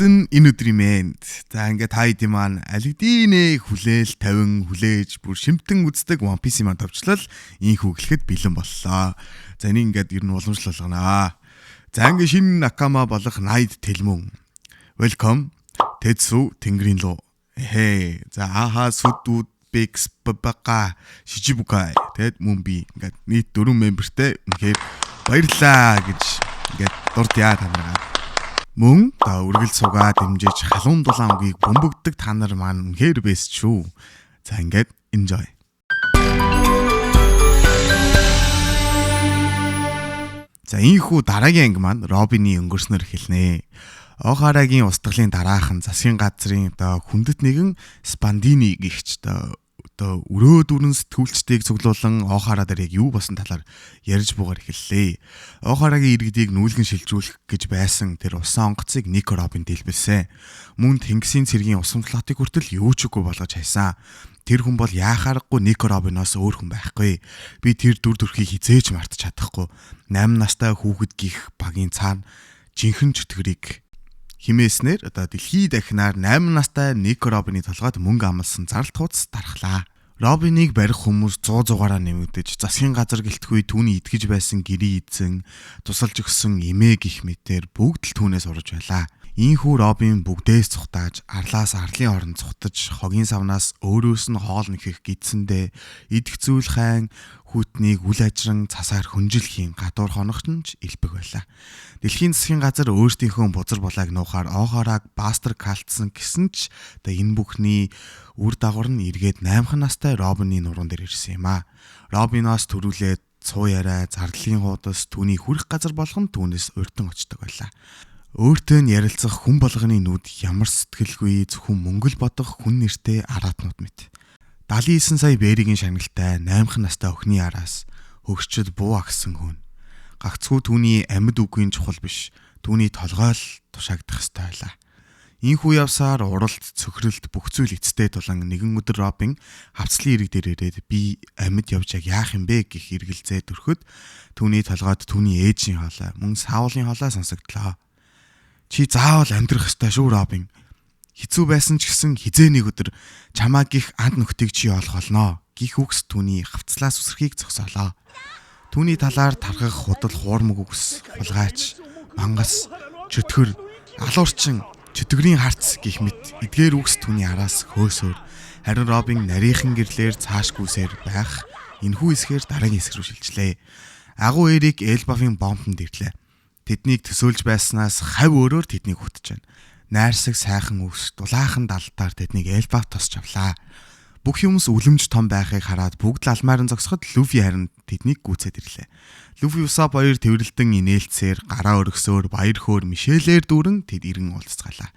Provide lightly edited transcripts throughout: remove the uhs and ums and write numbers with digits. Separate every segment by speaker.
Speaker 1: Ардэн энэ өдрийн мэнд. За ингээд хайд юм аа алидинэ хүлээл 50 хүлээж бүр шимтэн үздэг One Piece маань товчлол ийхүү гэлэхэд бэлэн боллоо. За энийг ингээд ер нь уламжлал болгоно. За ингээд шинэ Накама болох Night Тэлмөн. Welcome. Тэцүү тэнгэрийн луу. За аха сүдүүд Bix бака Шижибукай. Тэгэд мөн би ингээд нийт 4 мембертэй үнэхээр баярлаа гэж ингээд дурдъя та нараа. Мөн та үргэлж суугаад дэмжиж халуун дулаан үгийг бөмбөгдөг та нар маань үнэхээр бэст шүү. За ингээд enjoy. За ийхүү дараагийн анги маань Робины өнгөрснөр эхэлнэ. Охарагийн устгалын дараахан засгийн газрын хүндэт нэгэн Спандини гихч өрөө дүрэн сэтгүүлчдийг цуглуулan Охара дээр яг юу болсон талаар ярьж буугаар эхэллээ. Охарагийн иргэдийг нүүлгэн шилжүүлэх гэж байсан тэр усан онгоцыг Нико Робин дэлбэлсэн. Мөн Тэнгисийн цэргийн усан флотыг хүртэл юу ч үгүй болгож хайсан. Тэр хүн бол яахаарахгүй Нико Робиноос өөр хүн байхгүй. Би тэр дүр төрхийг хизээж мартаж чадахгүй. 8 настай хүүхэд гих багийн цаана жинхэнэ чөтгөрийг химээснээр дэлхий дахинаар 8 настай Нико Робины толгойд мөнгө амлсан зарлт хуудас дарахлаа. Робиныг барих хүмүүс 100-100-аараа нэмэгдэж засгийн газар гэлтгүй түүний итгэж байсан гэрээ эзэн тусалж өгсөн эмээ гих мэтээр бүгд л түүнээс урж байлаа. Ийхүү Робин бүгдээс цухтааж арлаас арлын орон цухтаж хогийн савнаас өөрөөс нь хоол нэхэх гидсэндээ идэх зүйл хайн хүтнийг үл ажран цасаар хүнжилхийн гадуур хоногч нь элбэг байлаа. Дэлхийн засгийн газар өөрсдийнхөө бузар булааг нуухаар Охарааг бастер калтсан гэсэн ч энэ бүхний үр дагавар нь эргээд 8 настай Робины нуруунд дээр ирсэн юм а. Робиноос төрүүлээд цуу яриа зарлалын хуудас түүний хүрэх газар болгон түүнээс урьдан очдог байлаа. Өөртөө нь ярилцах хүн болгоны нүд ямар сэтгэлгүй зөвхөн мөнгөл бодох хүн нэртэй араатнууд мэт. 79 сая бэригийн шагналтай 8 настай охины араас хөгшчөд буу агсан хүн. Гагцхүү түүний амьд үгийн чухал биш, түүний толгой л тушаагдах ёстой байлаа. Ийхүү явсаар уралд цөхрөлт бүх зүйл эцтэй тулан нэгэн өдөр Робин хавцлын ирэг дээр ирээд би амьд явж яах юм бэ гэх эргэлзээ төрөхөд түүний толгойд түүний ээжийн хоолой мөн Саулын хоолой сонсогдлоо. Чи заавал амьдрах ёстой шүү Робин. Хэцүү байсан ч гэсэн хизээ нэг өдөр чамаа гих анд нөхтийг чи олох болно. Гих үгс түүний хавцлаас үсрэхийг зогсоолоо. Түүний талаар тархах худал хуурмаг үгс, хулгайч, мангас, чөтгөр, алуурчин, чөтгөрийн харц гих мэт эдгээр үгс түүний араас хөөсөөр. Харин Робин нарийнхан гэрлээр цаашгүйсээр байх энэхүү хэсгээр дараагийн хэсэг рүү шилжлээ. Агуу Эрик Элбафын бомбонд ирлээ. Тэднийг төсөөлж байснаас хавь өөрөөр тэднийг хутж байна. Найрсаг сайхан үс дулаахан далдаар тэднийг Элбаф тосч авлаа. Бүх юмс үлэмж том байхыг хараад бүгд л алмааран зогсоход Люфи харин тэднийг гүйцээд ирлээ. Люфи Усап хоёр тэрвэрлдэн инээлцээр гараа өргсөөр баяр хөөр Мишелээр дүүрэн тэд ирэн уулзцгаалаа.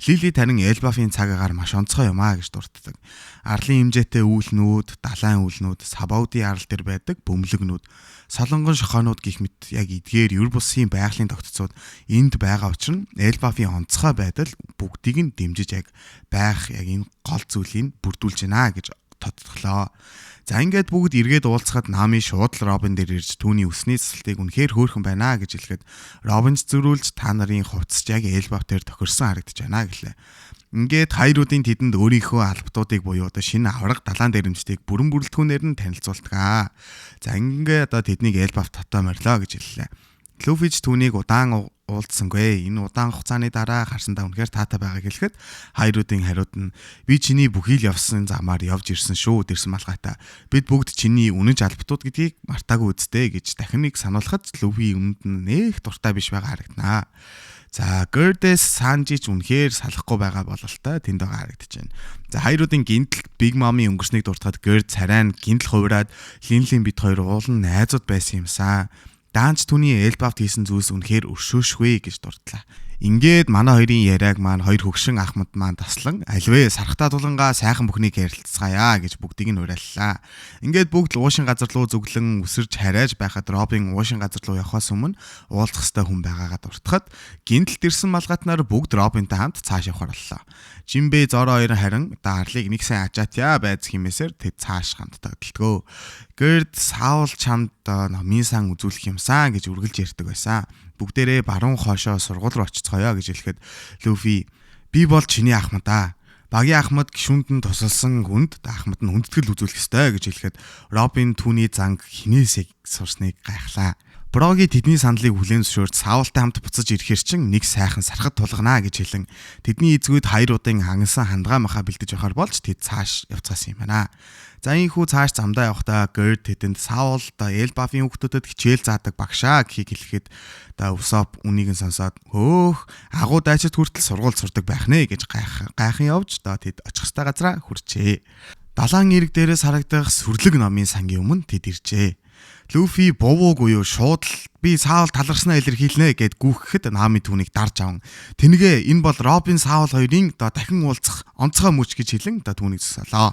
Speaker 1: Лили тарин Элбафын цаг агаар маш онцгой юм аа гэж дурддаг. Арлын хэмжээтэй үүлнүүд, далайн үүлнүүд, Сабаудын арал дээр байдаг бөмбөлөгнүүд, солонгон шохоонууд гих мэт яг эдгээр юр бусын байгалийн тогтцоод энд байгаа учраас Элбафын онцгой байдал бүгдийг нь дэмжиж яг байх яг энэ гол зүйлийг бүрдүүлж байна гэж тодтоглоо. За ингээд бүгд эргээд уулзахад Нами шууд л Робин дээр ирж түүний өсний цэцэлтийг үнэхээр хөөрхөн байна гэж хэлэхэд Робин зөрүүлж та нарын хувцс яг Элбаф дээр тохирсон харагдаж байна гэлээ. Ингээд хайруудын тэдэнд өөрийнхөө албатуудыг буюу шинэ авраг далайн дээрэмчдийг бүрэн бүрэлдэхүүнээр нь танилцуулдаг. За ингээд тэднийг Элбаф татаа морилоо гэж хэллээ. Люфич түүнийг удаан уулзсангүй. Энэ удаан хугацааны дараа харсандаа үнэхээр таатай байгааг хэлэхэд хайруудын хариуд нь би чиний бүхий л явсан замаар явж ирсэн шүү дэрсэн малгайтай. Бид бүгд чиний үнэж албатууд гэдгийг мартаагүй үсттэй гэж дахин нэг сануулхад Люфи өмнөд нь нэх дуртай биш байгаа харагданаа. За Гэрдэс Санжич үнэхээр салахгүй байгаа бололтой тэнд байгаа харагдаж байна. За хайруудын гинтл Big Mom-ийн өнгөрснийг дуртахад Гэрд царай нь гинтл хувираад Линлийн бит хоёр уулан найзууд байсан юмсан. Даанч түүний Элбафт хийсэн зүйлс үнэхээр өршөөшгүй гэж дурдлаа. Ингээд манай хоёрын яриаг маань хоёр хөгшин ахмад маань таслан альвэ сархтаа тулангаа сайхан бүхнийг ярилцгаая гэж бүгдийг нь уриаллаа. Ингээд бүгд л уушин газар руу зүглэн өсөрж харайж байхад Робин уушин газар руу явахаас өмнө уулзах ёстой хүн байгаагаа дуртахад гинтэлд ирсэн малгатнаар бүгд Робинтай хамт цааш явахар боллоо. Жимбэ Зоро хоёр харин Дарлыг нэг сайн ачаатья байц хэмээсээр тэд цааш хамтдаа хөдөлгөө. Гэрд Саул чамд номын сан үзүүлэх юмсан гэж үргэлж ярьдаг байсан. Бүгдээрээ баруун хоошоо сургууль руу очицгоё гэж хэлэхэд Люфи би бол чиний ахмад аа. Багийн ахмад гишүүнд нь тусалсан хүнд ахмад нь хүндэтгэл үзүүлэх ёстой гэж хэлэхэд Робин түүний занг хинээс сурсныг гайхлаа. Броги тэдний саналыг хүлээн зөвшөөрч Саултай хамт буцаж ирэхээр чин нэг сайхан сархад тулгана гэж хэлэн тэдний эзгүүд хоёр удаа хангалсан хандгаа маха бэлдэж явахаар болж тэд цааш явцгаасан юм байна. За ийхүү цааш замдаа явахдаа Гэрд тэдэнд Саул Элбафын хүүхдүүдэд хичээл заадаг багшаа гэхийг хэлэхэд Усоп үнийг нь сонсоод хөөх агуу дайчид хүртэл сургууль сурдаг байх нэ гэж гайхан явж тэд очих ёстой газараа хүрчээ. Далайн ирэг дээрээс харагдах сүрлэг номын сангийн өмнө тэд иржээ. Люфи бовууг уу шууд л би Саул таларснаа илэрхийлнэ гэд гүүхэхэд Нами түүнийг дарж аван тэнэгэ энэ бол Робин Саул хоёрын дахин уулзах онцгой мөч гэж хэлэн түүнийг зөсөлөө.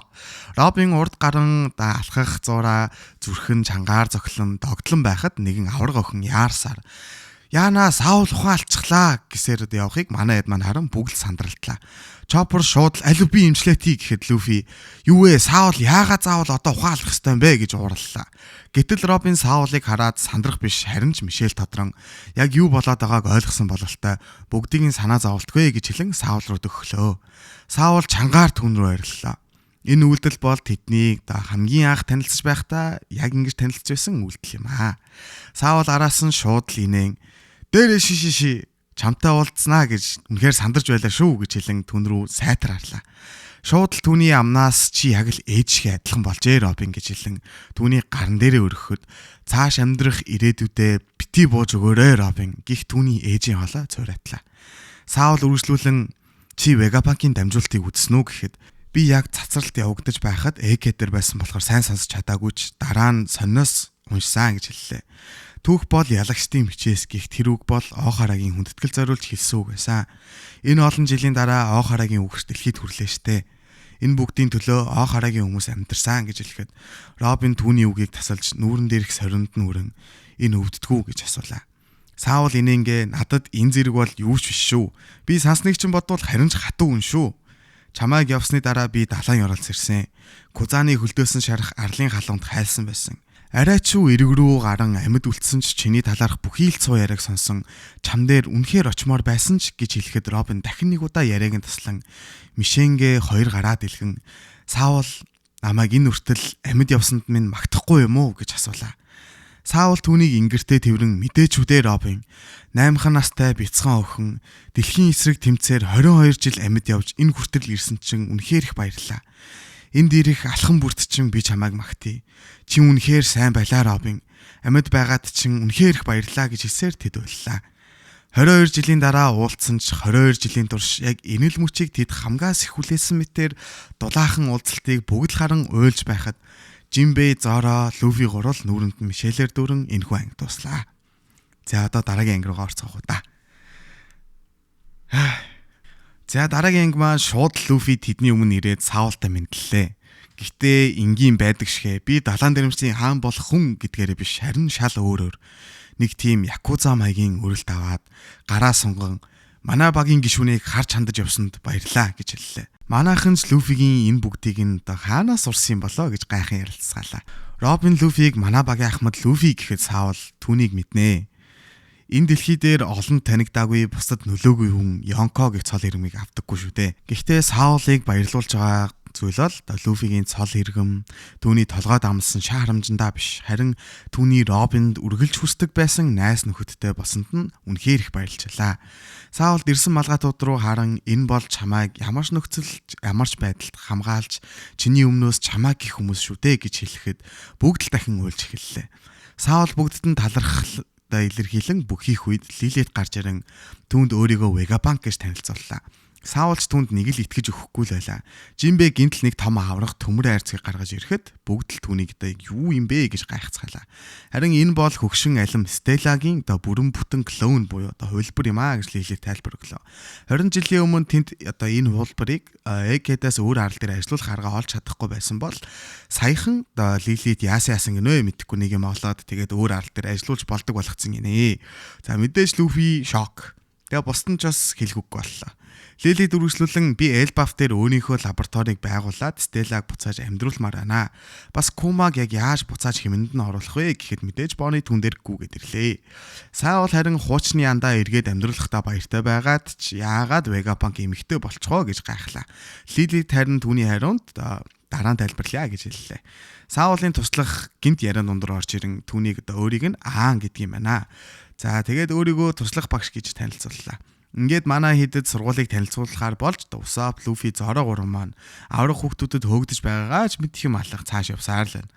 Speaker 1: Робин урд гарan алхах зураа зүрхэн чангаар зохлон догтлон байхад нэгэн авраг охин яарсаар Яна Саул ухаан алчглаа гэсээр явахыг манай эд маань харан бүгд сандралтлаа. Чоппер шууд аль би имжлээти гэхэд Люфи юу вэ Саул яагаад заавал одоо ухаан алах ёстой юм бэ гэж уурлалаа. Гэтэл Робин Саулыг хараад сандрах биш харин ч Мишель тодрон яг юу болоод байгааг ойлгосон бололтой бүгдийн санаа зовлтгүй гэж хэлэн Саул руу төгөлөө. Саул чангаар түүн рүү ойрлолоо. Энэ үйлдэл бол тэднийг хамгийн анх танилцж байхдаа яг ингэж танилцж байсан үйлдэл юм аа. Саул араас нь шууд л инээн дээрээ шиши чамтай уулзснаа гэж үнэхээр сандарч байлаа шүү гэж хэлэн түн рүү сайтар харлаа. Шууд л түүний амнаас чи яг л ээжихээ адилхан болжээ Робин гэж хэлэн түүний гарн дээрээ өргөхөд цааш амьдрах ирээдүйдээ бити бууж өгөөрэй Робин гих түүний ээжийн хоолой цуурайтлаа. Саул үргэлжлүүлэн чи Вегапанкийн дамжуултыг үзсэн үү гэхэд би яг цацралт явагдаж байхад Экетер байсан болохоор сайн сонсож чадаагүй ч дараа нь сонноос уншсан гэж хэллээ. Түүх бол ялагчдын мичээс гихт тэр үг бол Охарагийн хүндэтгэл зориулж хэлсэн үг байсан. Энэ олон жилийн дараа Охарагийн үгс дэлхийд хүрлээ штэ. Энэ бүгдийн төлөө Охарагийн хүмүүс амьдарсан гэж хэлэхэд Робин түүний үгийг тасалж нүүрэн дээрх соринд нүрэн энэ өвддгүү гэж асуулаа. Саул инээнгээ надад энэ зэрэг бол юу ч биш шүү. Би сансныг чинь бодвол харин ч хатуу хүн шүү. Чамайг явсны дараа би далайн оролц ирсэн. Кузааны хөлдөөсөн шарах арлын халуунд хайлсан байсан. Арай ч эрэг рүү гарan амьд үлдсэн ч чиний талаарх бүхий л цуу яриаг сонсон чам дээр үнэхээр очмоор байсан ч гэж хэлэхэд Робин дахин нэг удаа яриаг нь таслан Мишенгээ хоёр гараа дэлгэн Саул намайг энэ үртэл амьд явсанд минь магтахгүй юм уу гэж асуулаа. Саул түүнийг ингэртээ тэрвэн мэдээч үдээ Робин 8хан настай бяцхан охин дэлхийн эсрэг тэмцээр 22 жил амьд явж энэ хүртэл ирсэн чинь үнэхээр их баярлаа. Энд ирэх алхан бүрт чинь би чамайг магтъя. Чи үнэхээр сайн байлаа Робин. Амьд байгаад чинь үнэхээр их баярлаа гэж хэлсээр тэд уйллаа. 22 жилийн дараа уулзсан ч 22 жилийн турш яг энэл мөчийг тэд хамгаас их хүлээсэн мэтээр дулаахан уулзалтыг бүгд л харан уйлж байхад Жимбэ, Зоро, Люфи гурвал нүүрэнд нь Мишелээр дүүрэн энэхүү анги дуслаа. За одоо дараагийн анги руугаа орцгоох уу та. За дараагийн анги маань шууд Люфи тэдний өмнө ирээд Саултай мэдлээ. Гэхдээ энгийн байдаг шигэ би далайн дэрэмчийн хаан болох хүн гэдгээрээ биш харин шал өөрөөр нэг тийм якуза маягийн өрөлт аваад гараа сунган манай багийн гишүүнийг харж хандаж явсанд баярлаа гэж хэллээ. Манайхан ч Люфигийн энэ бүгдийг нь хаанаас сурсан юм болоо гэж гайхан ярилцгаалаа. Робин Люфиг манай багийн ахмад Люфи гэхэд Саул түүнийг мэднэ. Энэ дэлхий дээр олон танигдаагүй бусдад нөлөөгүй хүн Йонко гэх цол ирмийг авдаггүй шүү дээ. Гэхдээ Саулыг баярлуулж байгаа зүйл бол Люфигийн цол иргэм түүний толгойд амлсан шаарамжандаа биш харин түүний Робинд үргэлж хүсдэг байсан найс нөхөдтэй босонд нь үнэхээр их баярлжалаа. Саулд ирсэн малгайтууд руу харан энэ бол чамайг ямар ч нөхцөлд ямар ч байдалд хамгаалж чиний өмнөөс чамайг гих хүмүүс шүү дээ гэж хэлэхэд бүгд л дахин уйлж эхэллээ. Саул бүгдд нь талархал илэрхийлэн бүхийх үед Лилит гарч ирэн түүнд өөрийгөө Вегапанк гэж танилцууллаа. Саулч түүнд нэг л итгэж өгөхгүй л байлаа. Жимбэ гинтл нэг том аврах төмөр айрцгийг гаргаж ирэхэд бүгд л түүнийг юу юм бэ гэж гайхацгаалаа. Харин энэ бол хөгшин алим Стеллагийн бүрэн бүтэн клоун буюу хувилбар юм аа гэж Лилит тайлбар өглөө. 20 жилийн өмнө тэнд энэ хувилбарыг Экедээс өөр арал дээр ажиллуулах арга олж чадахгүй байсан бол саяхан Лилит яасан гинэ мэдэхгүй нэг юм олоод тэгээд өөр арал дээр ажиллуулж болдог болгоцсон гинэ. За мэдээж Люфи шок. Тэгээ бусд нь ч бас хэлэхгүй боллоо. Лили дүрвэслүүлэн би Элбаф дээр өөрийнхөө лабораторийг байгуулад Стеллаг буцааж амьдруулмаар байна. Бас Кумаг яг яаж буцааж хэмнэнд нь оруулах вэ гэхэд мэдээж Бони түн дээр гүгээд ирлээ. Саул харин хуучны андаа эргээд амьдруулахдаа баяртай байгаад ч яагаад Вегапанк эмэгтэй болчихоо гэж гайхлаа. Лили тарин түүний хариунд дараа нь тайлбарлая гэж хэллээ. Саулын туслах гинт яриан дундор орж ирэн түүнийг өөрийг нь Аан гэдэг юм байна. За тэгээд өөрийгөө туслах багш гэж танилцууллаа. Ингээд манай хідэд сургуулийг танилцуулахаар болж Усап, Луфи, Зоро гурван маань аврах хүүхдүүдэд хөөгдөж байгаагаа ч мэдэх юм алах цааш явсаар л байна.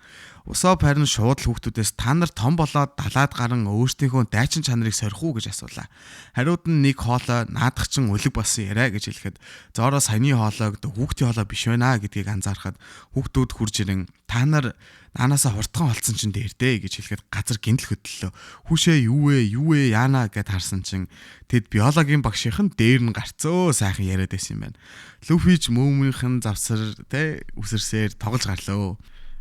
Speaker 1: Усап харин шууд л хүүхдүүдээс та нар том болоод далаад гарan өөрсдийнхөө дайчин чанарыг сорих уу гэж асуулаа. Хариуд нь нэг хоолой наадах чин үлэг болсон яриа гэж хэлэхэд Зоро саяны хоолойг хүүхдийн хоолой биш байна гэдгийг анзаарахад хүүхдүүд хурж ирэн та нар наанасаа хурдхан олцсон чинь дээрдээ гэж хэлэхэд газар гинтл хөдлөлөө. Хүүшээ юу вэ яана гэд харсан чинь тэд биологийн багшийнхан дээр нь гарцөө сайхан яриад байсан юм байна. Луфич мөөмийнхэн завсар үсэрсээр тоглож гарлаа.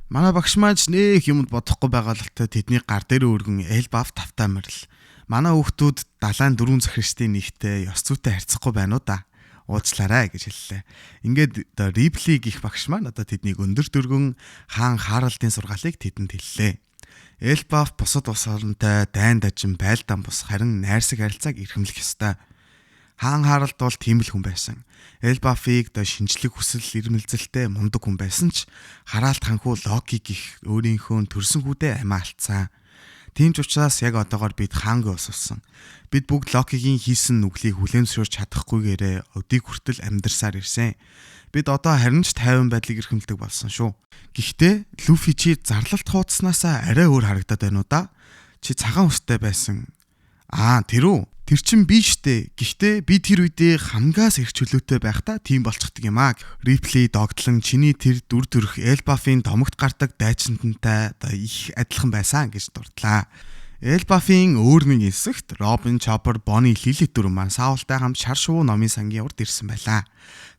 Speaker 1: Манай багш маань нэх юмд бодохгүй байгаалагтай тэдний гар дээр өргөн Элбаф тавтаамарл. Манай хүүхдүүд далайн дөрвөн захирчдын нэгтэй ёс зүйтэй харьцахгүй байна уу да. Уучлаарай гэж хэллээ. Ингээд Рипли гих багш маань тэднийг өндөр дөргөн хаан Харалдын сургаалыг тэдэнд хэллээ. Элбаф бусад ус оронтой дайн дажин байлдаан бус харин найрсаг харилцааг эрхэмлэх ёстой. Хаан Харалд бол тийм л хүн байсан. Элбафыг шинжлэх хүсэл ирмэлзэлтэй мундаг хүн байсан ч Харалд ханхуу Локи гих өөрийнхөө төрсөн хүүдээ амиа алдсан. Тийм ч учраас яг одоогоор бид хаангийн ус усан. Бид бүгд Локигийн хийсэн нүглийг хүлээн зөвшөөрч чадахгүйгээрээ өдийг хүртэл амьдарсаар ирсэн. Бид одоо харин ч тайван байдлыг эрхэмлдэг болсон шүү. Гэхдээ Луфи чи зарлалт хуудснаасаа арай өөр харагдаад байна уу да? Чи цагаан үстэй байсан. Тэр үү? Тэр чин би штэ. Гэхдээ би тэр үедээ хамгаас их чөлөөтэй байхдаа тийм болчихдөг юм аа. Рипли догтлон чиний тэр дүр төрх Элбафын домогт гардаг дайчинтантай их адилхан байсан гэж дурдлаа. Элбафын өөр нэг хэсэгт Робин, Чоппер, Бони, Лилит дөрвөн маань Саултай хамт шар шувуу номын сангийн урд ирсэн байлаа.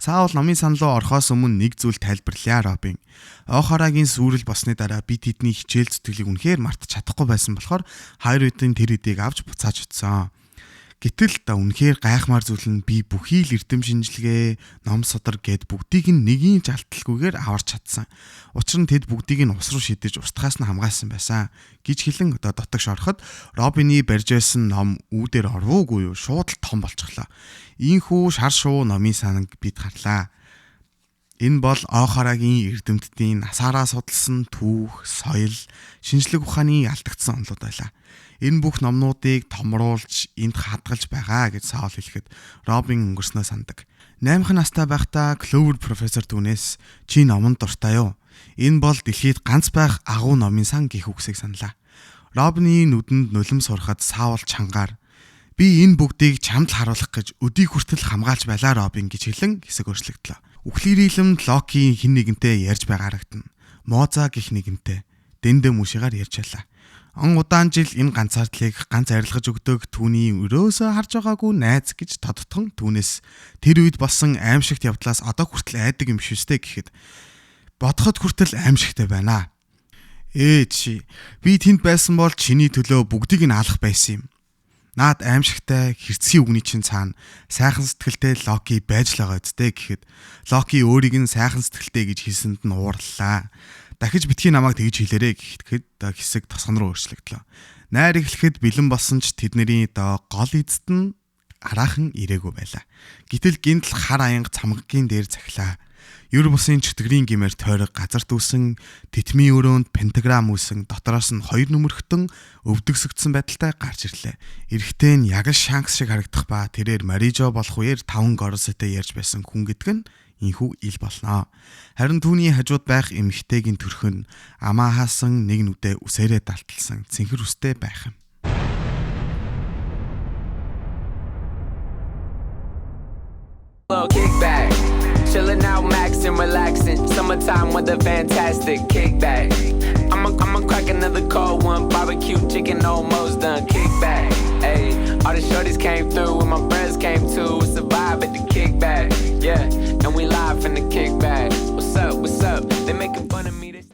Speaker 1: Саул номын сан руу орохоос өмнө нэг зүйл тайлбарлая Робин. Охарагийн сүрэл босны дараа би тэдний хичээл зүтгэлийг үнэхээр мартаж чадахгүй байсан болохоор хоёр үеийн тэр эдийг авч буцааж утсан. Гэтэл үнэхээр гайхмаар зүйл нь би бүхий л эрдэм шинжилгээ, ном содар гэд бүгдийг нь нэгийн жалталгүйгээр аварч чадсан. Учир нь тэд бүгдийг нь ус руу шидэж устгаас нь хамгаалсан байсан гэж хэлэн дотогш ороход Робины барьж байсан ном үүдээр орвоогүй юу шууд л том болчихлоо. Ийхүү шар шувуу номын санаг бид харлаа. Энэ бол Охарагийн эрдэмтдийн насаараа судалсан түүх, соёл, шинжлэх ухааны алдагдсан онолууд байлаа. Энэ бүх номнуудыг томруулж энд хадгалж байгаа гэж Саул хэлэхэд Робин өнгөрснөө сандаг. 8 настай байхдаа Кловер профессор түүнээс чи номонд дуртай юу? Энэ бол дэлхийд ганц байх агуу номын сан гэх үгсийг саналаа. Робины нүдэнд нулимс сурахад Саул чангаар би энэ бүгдийг чамд харуулах гэж өдийг хүртэл хамгаалж байлаа Робин гэж хэлэн хэсэг өршлөгдлөө. Үхлэрилэмд Локи хин нэгэнтэй ярьж байгаа харагдана. Моза гэх нэгэнтэй дэндэ мушигаар ярьж байлаа. Удаан жил энэ ганцаардлыг ганц арилгаж өгдөг түүний өрөөсөө харж байгаагүй найз гэж тодтгон түүнээс тэр үед болсон аимшигт явдлаас одоо хүртэл айдаг юм шүстэй гэхэд бодоход хүртэл аимшигтай байна. Чи би тэнд байсан бол чиний төлөө бүгдийг нь алах байсан юм. Наад аимшигтай хэрцгий үгний чинь цаана сайхан сэтгэлтэй Локи байж л байгаа үсттэй гэхэд Локи өөрийг нь сайхан сэтгэлтэй гэж хэлсэнд нь уурлаа. Дахиж битгий намайг тэгж хэлээрэй гэхэд хэсэг тосгон руу өөрчлөгдлөө. Найр эхлэхэд бэлэн болсон ч тэдний гол эзэд нь араахан ирээгүй байлаа. Гэтэл гинтл хар аянга цамгагийн дээр захилаа. Ер бусын чөтгөрийн гимээр тойрог газар дүүсэн титмийн өрөөнд пентаграм үүсэн дотроос нь хоёр нүмерхтэн өвдөгсөгдсөн байдалтай гарч ирлээ. Эрэхтэй нь яг л Шанкс шиг харагдах ба тэрээр Марижо болох үеэр 5 горосотой ярьж байсан хүн гэдэг нь инхүү ил болно. Харин түүний хажууд байх эмэгтэйгийн төрх нь амаа хаасан нэг нүдэ үсээрээ далталсан цэнхэр үстэй байх юм.
Speaker 2: Kickback, chilling out, maxing, relaxing. Summertime with a fantastic kickback. I'ma crack another cold one. Barbecue chicken almost done. Kickback.